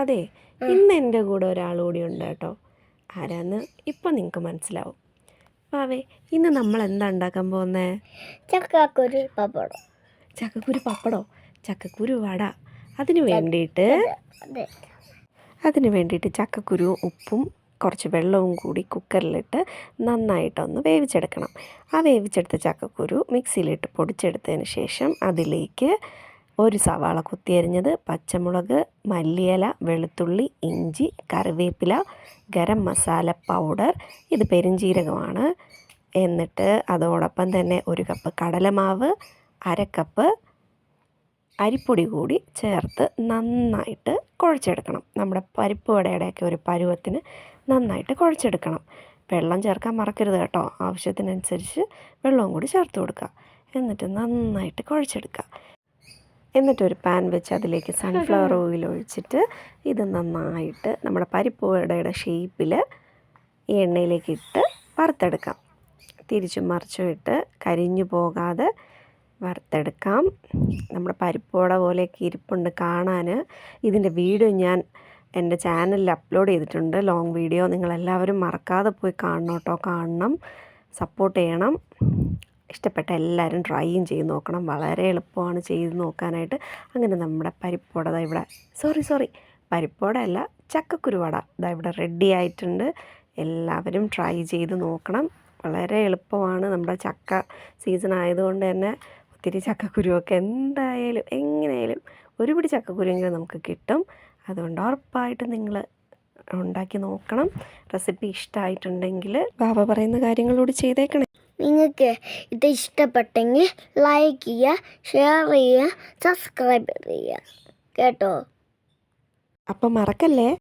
അതെ, ഇന്ന് എൻ്റെ കൂടെ ഒരാളുകൂടി ഉണ്ട് കേട്ടോ. ആരാന്ന് ഇപ്പം നിങ്ങൾക്ക് മനസ്സിലാവും. വാവേ, ഇന്ന് നമ്മൾ എന്താ ഉണ്ടാക്കാൻ പോകുന്നേ? ചക്കക്കുരു പപ്പടം. ചക്കക്കുരു പപ്പടോ? ചക്കക്കുരു വട. അതിന് വേണ്ടിയിട്ട് ചക്കക്കുരു ഉപ്പും കുറച്ച് വെള്ളവും കൂടി കുക്കറിലിട്ട് നന്നായിട്ടൊന്ന് വേവിച്ചെടുക്കണം. ആ വേവിച്ചെടുത്ത ചക്കക്കുരു മിക്സിയിലിട്ട് പൊടിച്ചെടുത്തതിന് ശേഷം അതിലേക്ക് ഒരു സവാള കുത്തിയരിഞ്ഞത്, പച്ചമുളക്, മല്ലിയില, വെളുത്തുള്ളി, ഇഞ്ചി, കറിവേപ്പില, ഗരം മസാല പൗഡർ, ഇത് പെരുംജീരകമാണ്. എന്നിട്ട് അതോടൊപ്പം തന്നെ 1 കപ്പ് കടലമാവ്, 1/2 കപ്പ് അരിപ്പൊടി കൂടി ചേർത്ത് നന്നായിട്ട് കുഴച്ചെടുക്കണം. നമ്മുടെ പരിപ്പ് വടയുടെയൊക്കെ ഒരു പരുവത്തിന് നന്നായിട്ട് കുഴച്ചെടുക്കണം. വെള്ളം ചേർക്കാൻ മറക്കരുത് കേട്ടോ. ആവശ്യത്തിനനുസരിച്ച് വെള്ളവും കൂടി ചേർത്ത് കൊടുക്കുക. എന്നിട്ട് നന്നായിട്ട് കുഴച്ചെടുക്കുക. എന്നിട്ടൊരു പാൻ വെച്ച് അതിലേക്ക് സൺഫ്ലവർ ഓയിൽ ഒഴിച്ചിട്ട് ഇത് നന്നായിട്ട് നമ്മുടെ പരിപ്പ് വടയുടെ ഷേപ്പിൽ ഈ എണ്ണയിലേക്ക് ഇട്ട് വറുത്തെടുക്കാം. തിരിച്ചും മറിച്ചും ഇട്ട് കരിഞ്ഞു പോകാതെ വറുത്തെടുക്കാം. നമ്മുടെ പരിപ്പ് വട പോലെയൊക്കെ ഇരിപ്പുണ്ട് കാണാൻ. ഇതിൻ്റെ വീഡിയോ ഞാൻ എൻ്റെ ചാനലിൽ അപ്ലോഡ് ചെയ്തിട്ടുണ്ട്, ലോങ് വീഡിയോ. നിങ്ങളെല്ലാവരും മറക്കാതെ പോയി കാണണം കേട്ടോ. കാണണം, സപ്പോർട്ട് ചെയ്യണം. ഇഷ്ടപ്പെട്ട എല്ലാവരും ട്രൈയും ചെയ്ത് നോക്കണം. വളരെ എളുപ്പമാണ് ചെയ്ത് നോക്കാനായിട്ട്. അങ്ങനെ നമ്മുടെ പരിപ്പ് വട ഇവിടെ പരിപ്പ് വട അല്ല, ചക്കക്കുരു വട ഇവിടെ റെഡി ആയിട്ടുണ്ട്. എല്ലാവരും ട്രൈ ചെയ്ത് നോക്കണം. വളരെ എളുപ്പമാണ്. നമ്മുടെ ചക്ക സീസൺ ആയതുകൊണ്ട് തന്നെ ഒത്തിരി ചക്കക്കുരുവൊക്കെ എന്തായാലും എങ്ങനെയായാലും ഒരു പിടി ചക്കക്കുരുവെങ്കിലും നമുക്ക് കിട്ടും. അതുകൊണ്ട് ഉറപ്പായിട്ടും നിങ്ങൾ ഉണ്ടാക്കി നോക്കണം. റെസിപ്പി ഇഷ്ടമായിട്ടുണ്ടെങ്കിൽ ബാബ പറയുന്ന കാര്യങ്ങളോട് ചെയ്തേക്കണേ. നിങ്ങൾക്ക് ഇത് ഇഷ്ടപ്പെട്ടെങ്കിൽ ലൈക്ക് ചെയ്യുക, ഷെയർ ചെയ്യുക, സബ്സ്ക്രൈബ് ചെയ്യുക കേട്ടോ. അപ്പം മറക്കല്ലേ.